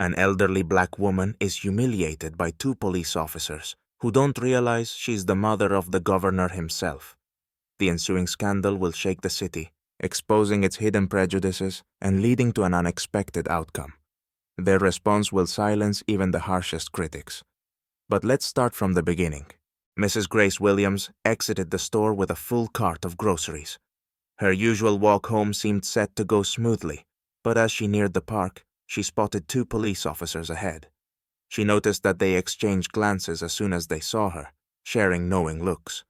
An elderly black woman is humiliated by two police officers who don't realize she's the mother of the governor himself. The ensuing scandal will shake the city, exposing its hidden prejudices and leading to an unexpected outcome. Their response will silence even the harshest critics. But let's start from the beginning. Mrs. Grace Williams exited the store with a full cart of groceries. Her usual walk home seemed set to go smoothly, but as she neared the park, she spotted two police officers ahead. She noticed that they exchanged glances as soon as they saw her, sharing knowing looks.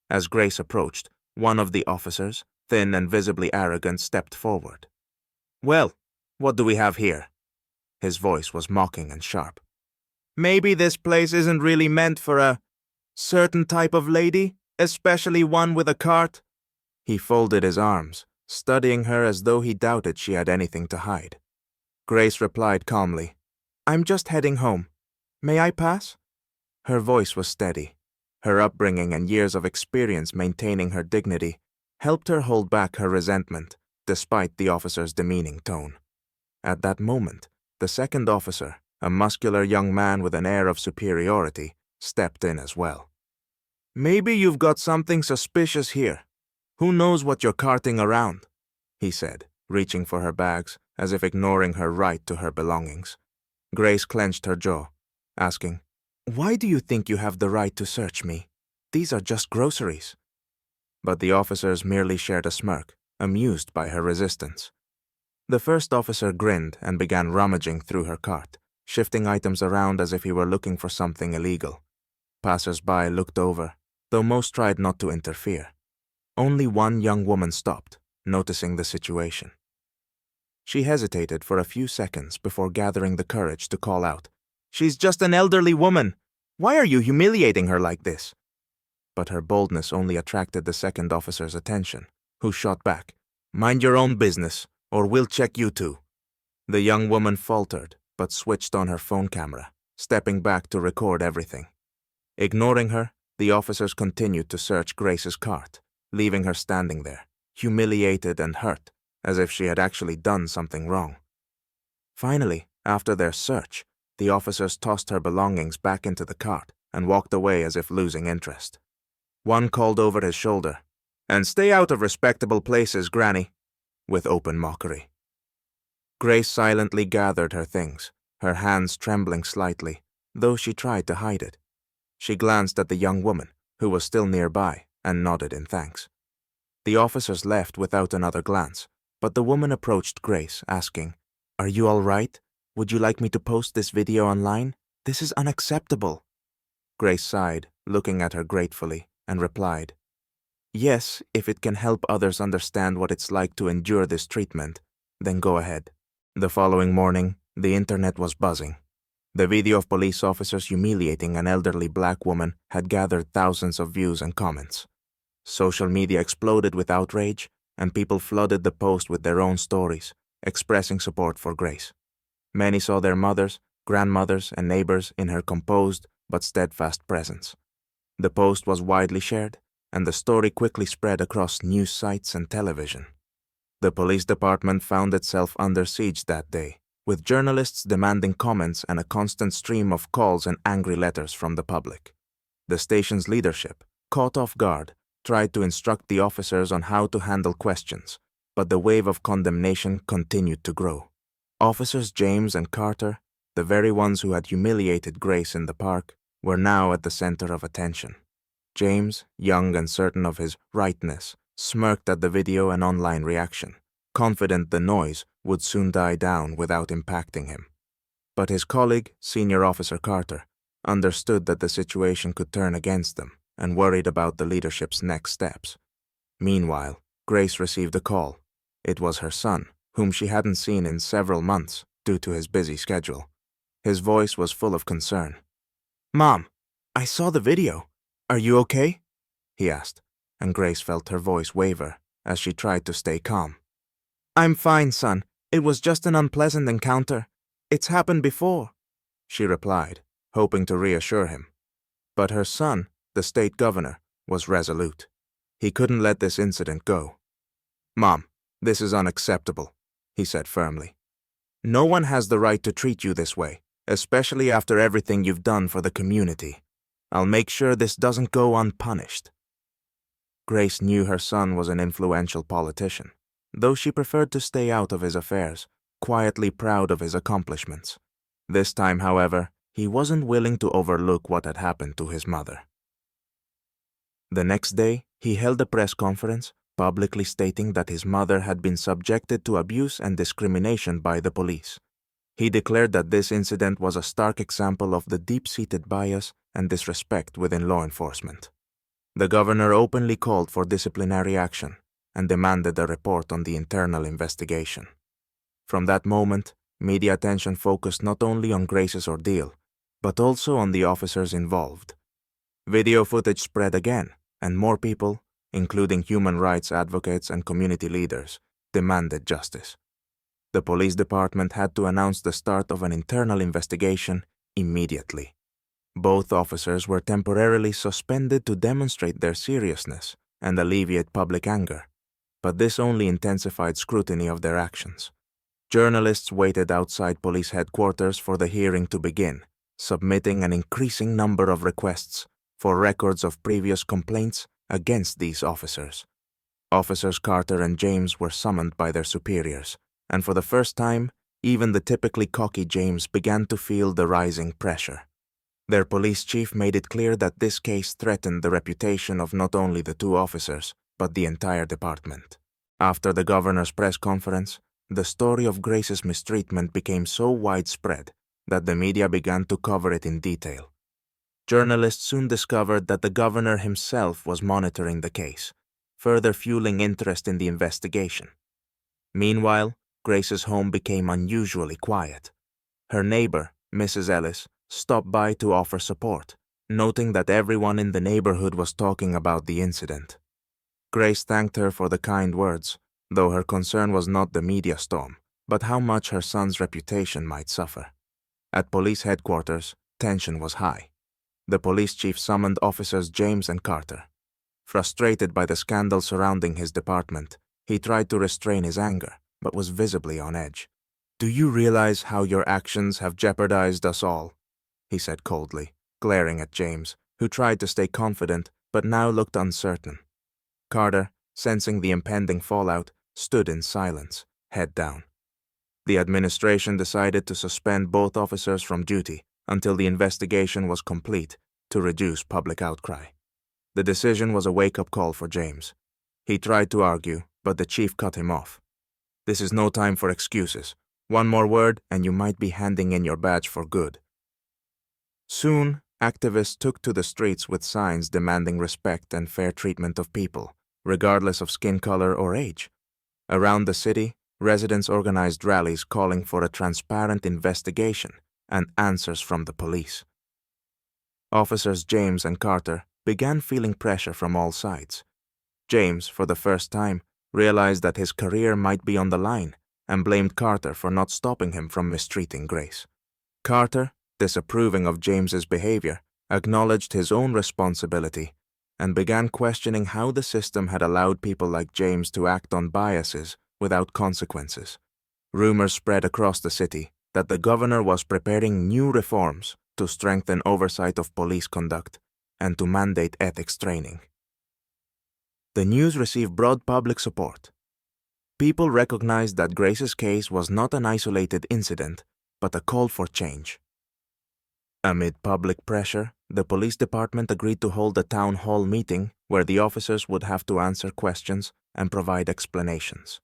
As Grace approached, one of the officers, thin and visibly arrogant, stepped forward. "Well, what do we have here?" His voice was mocking and sharp. "Maybe this place isn't really meant for a certain type of lady, especially one with a cart." He folded his arms, studying her as though he doubted she had anything to hide. Grace replied calmly, "I'm just heading home. May I pass?" Her voice was steady. Her upbringing and years of experience maintaining her dignity helped her hold back her resentment, despite the officer's demeaning tone. At that moment, the second officer, a muscular young man with an air of superiority, stepped in as well. "Maybe you've got something suspicious here. Who knows what you're carting around?" he said, reaching for her bags, as if ignoring her right to her belongings. Grace clenched her jaw, asking, "Why do you think you have the right to search me? These are just groceries." But the officers merely shared a smirk, amused by her resistance. The first officer grinned and began rummaging through her cart, shifting items around as if he were looking for something illegal. Passers-by looked over, though most tried not to interfere. Only one young woman stopped, noticing the situation. She hesitated for a few seconds before gathering the courage to call out, "She's just an elderly woman. Why are you humiliating her like this?" But her boldness only attracted the second officer's attention, who shot back, "Mind your own business, or we'll check you too." The young woman faltered, but switched on her phone camera, stepping back to record everything. Ignoring her, the officers continued to search Grace's cart, leaving her standing there, humiliated and hurt, as if she had actually done something wrong. Finally, after their search, the officers tossed her belongings back into the cart and walked away as if losing interest. One called over his shoulder, "And stay out of respectable places, Granny," with open mockery. Grace silently gathered her things, her hands trembling slightly, though she tried to hide it. She glanced at the young woman, who was still nearby, and nodded in thanks. The officers left without another glance, but the woman approached Grace, asking, "Are you all right? Would you like me to post this video online? This is unacceptable." Grace sighed, looking at her gratefully, and replied, "Yes, if it can help others understand what it's like to endure this treatment, then go ahead." The following morning, the internet was buzzing. The video of police officers humiliating an elderly black woman had gathered thousands of views and comments. Social media exploded with outrage, and people flooded the post with their own stories, expressing support for Grace. Many saw their mothers, grandmothers, and neighbors in her composed but steadfast presence. The post was widely shared, and the story quickly spread across news sites and television. The police department found itself under siege that day, with journalists demanding comments and a constant stream of calls and angry letters from the public. The station's leadership, caught off guard, tried to instruct the officers on how to handle questions, but the wave of condemnation continued to grow. Officers James and Carter, the very ones who had humiliated Grace in the park, were now at the center of attention. James, young and certain of his rightness, smirked at the video and online reaction, confident the noise would soon die down without impacting him. But his colleague, Senior Officer Carter, understood that the situation could turn against them and worried about the leadership's next steps. Meanwhile, Grace received a call. It was her son, whom she hadn't seen in several months due to his busy schedule. His voice was full of concern. "Mom, I saw the video. Are you okay?" he asked, and Grace felt her voice waver as she tried to stay calm. "I'm fine, son. It was just an unpleasant encounter. It's happened before," she replied, hoping to reassure him. But her son, the state governor, was resolute. He couldn't let this incident go. "Mom, this is unacceptable," he said firmly. No one has the right to treat you this way, especially after everything you've done for the community. I'll make sure this doesn't go unpunished." Grace knew her son was an influential politician, though she preferred to stay out of his affairs, quietly proud of his accomplishments. This time, however, he wasn't willing to overlook what had happened to his mother. The next day, he held a press conference, publicly stating that his mother had been subjected to abuse and discrimination by the police. He declared that this incident was a stark example of the deep-seated bias and disrespect within law enforcement. The governor openly called for disciplinary action and demanded a report on the internal investigation. From that moment, media attention focused not only on Grace's ordeal, but also on the officers involved. Video footage spread again, and more people, including human rights advocates and community leaders, demanded justice. The police department had to announce the start of an internal investigation immediately. Both officers were temporarily suspended to demonstrate their seriousness and alleviate public anger, but this only intensified scrutiny of their actions. Journalists waited outside police headquarters for the hearing to begin, submitting an increasing number of requests for records of previous complaints against these officers. Officers Carter and James were summoned by their superiors, and for the first time, even the typically cocky James began to feel the rising pressure. Their police chief made it clear that this case threatened the reputation of not only the two officers, but the entire department. After the governor's press conference, the story of Grace's mistreatment became so widespread that the media began to cover it in detail. Journalists soon discovered that the governor himself was monitoring the case, further fueling interest in the investigation. Meanwhile, Grace's home became unusually quiet. Her neighbor, Mrs. Ellis, stopped by to offer support, noting that everyone in the neighborhood was talking about the incident. Grace thanked her for the kind words, though her concern was not the media storm, but how much her son's reputation might suffer. At police headquarters, tension was high. The police chief summoned officers James and Carter. Frustrated by the scandal surrounding his department, he tried to restrain his anger, but was visibly on edge. "Do you realize how your actions have jeopardized us all?" he said coldly, glaring at James, who tried to stay confident but now looked uncertain. Carter, sensing the impending fallout, stood in silence, head down. The administration decided to suspend both officers from duty until the investigation was complete to reduce public outcry. The decision was a wake-up call for James. He tried to argue, but the chief cut him off. "This is no time for excuses. One more word and you might be handing in your badge for good." Soon, activists took to the streets with signs demanding respect and fair treatment of people, regardless of skin color or age. Around the city, residents organized rallies calling for a transparent investigation and answers from the police. Officers James and Carter began feeling pressure from all sides. James, for the first time, realized that his career might be on the line and blamed Carter for not stopping him from mistreating Grace. Carter, disapproving of James's behavior, acknowledged his own responsibility and began questioning how the system had allowed people like James to act on biases without consequences. Rumors spread across the city that the governor was preparing new reforms to strengthen oversight of police conduct and to mandate ethics training. The news received broad public support. People recognized that Grace's case was not an isolated incident, but a call for change. Amid public pressure, the police department agreed to hold a town hall meeting where the officers would have to answer questions and provide explanations.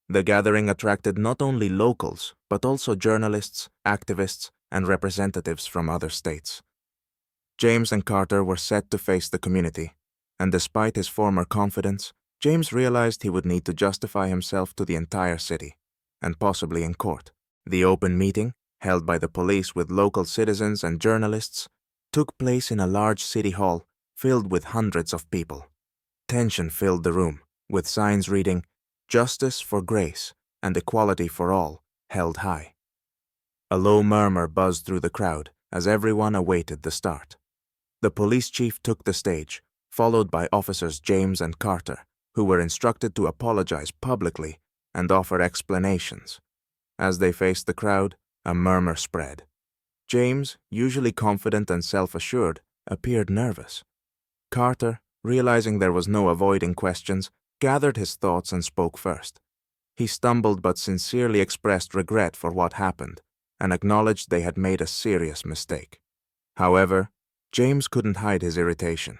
The gathering attracted not only locals, but also journalists, activists, and representatives from other states. James and Carter were set to face the community, and despite his former confidence, James realized he would need to justify himself to the entire city, and possibly in court. The open meeting, held by the police with local citizens and journalists, took place in a large city hall filled with hundreds of people. Tension filled the room, with signs reading, "Justice for Grace" and "Equality for All" held high. A low murmur buzzed through the crowd as everyone awaited the start. The police chief took the stage, followed by officers James and Carter, who were instructed to apologize publicly and offer explanations. As they faced the crowd, a murmur spread. James, usually confident and self-assured, appeared nervous. Carter, realizing there was no avoiding questions, gathered his thoughts and spoke first. He stumbled but sincerely expressed regret for what happened and acknowledged they had made a serious mistake. However, James couldn't hide his irritation.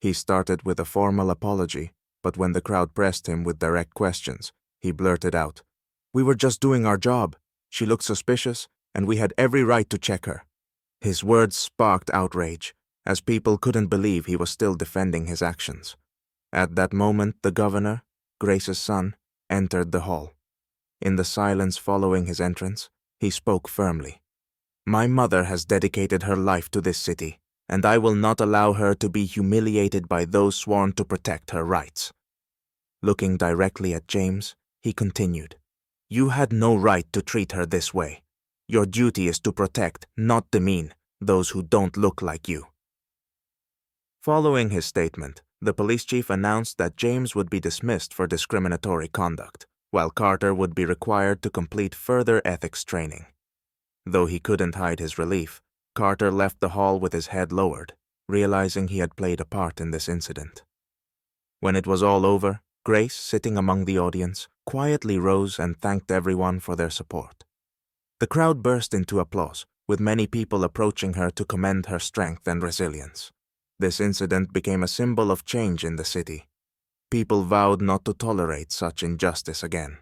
He started with a formal apology, but when the crowd pressed him with direct questions, he blurted out, "We were just doing our job. She looked suspicious, and we had every right to check her." His words sparked outrage, as people couldn't believe he was still defending his actions. At that moment, the governor, Grace's son, entered the hall. In the silence following his entrance, he spoke firmly. "My mother has dedicated her life to this city, and I will not allow her to be humiliated by those sworn to protect her rights." Looking directly at James, he continued, "You had no right to treat her this way. Your duty is to protect, not demean, those who don't look like you." Following his statement, the police chief announced that James would be dismissed for discriminatory conduct, while Carter would be required to complete further ethics training. Though he couldn't hide his relief, Carter left the hall with his head lowered, realizing he had played a part in this incident. When it was all over, Grace, sitting among the audience, quietly rose and thanked everyone for their support. The crowd burst into applause, with many people approaching her to commend her strength and resilience. This incident became a symbol of change in the city. People vowed not to tolerate such injustice again.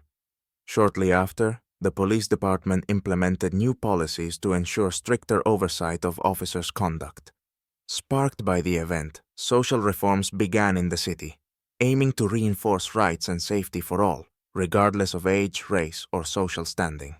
Shortly after, the police department implemented new policies to ensure stricter oversight of officers' conduct. Sparked by the event, social reforms began in the city, aiming to reinforce rights and safety for all, regardless of age, race, or social standing.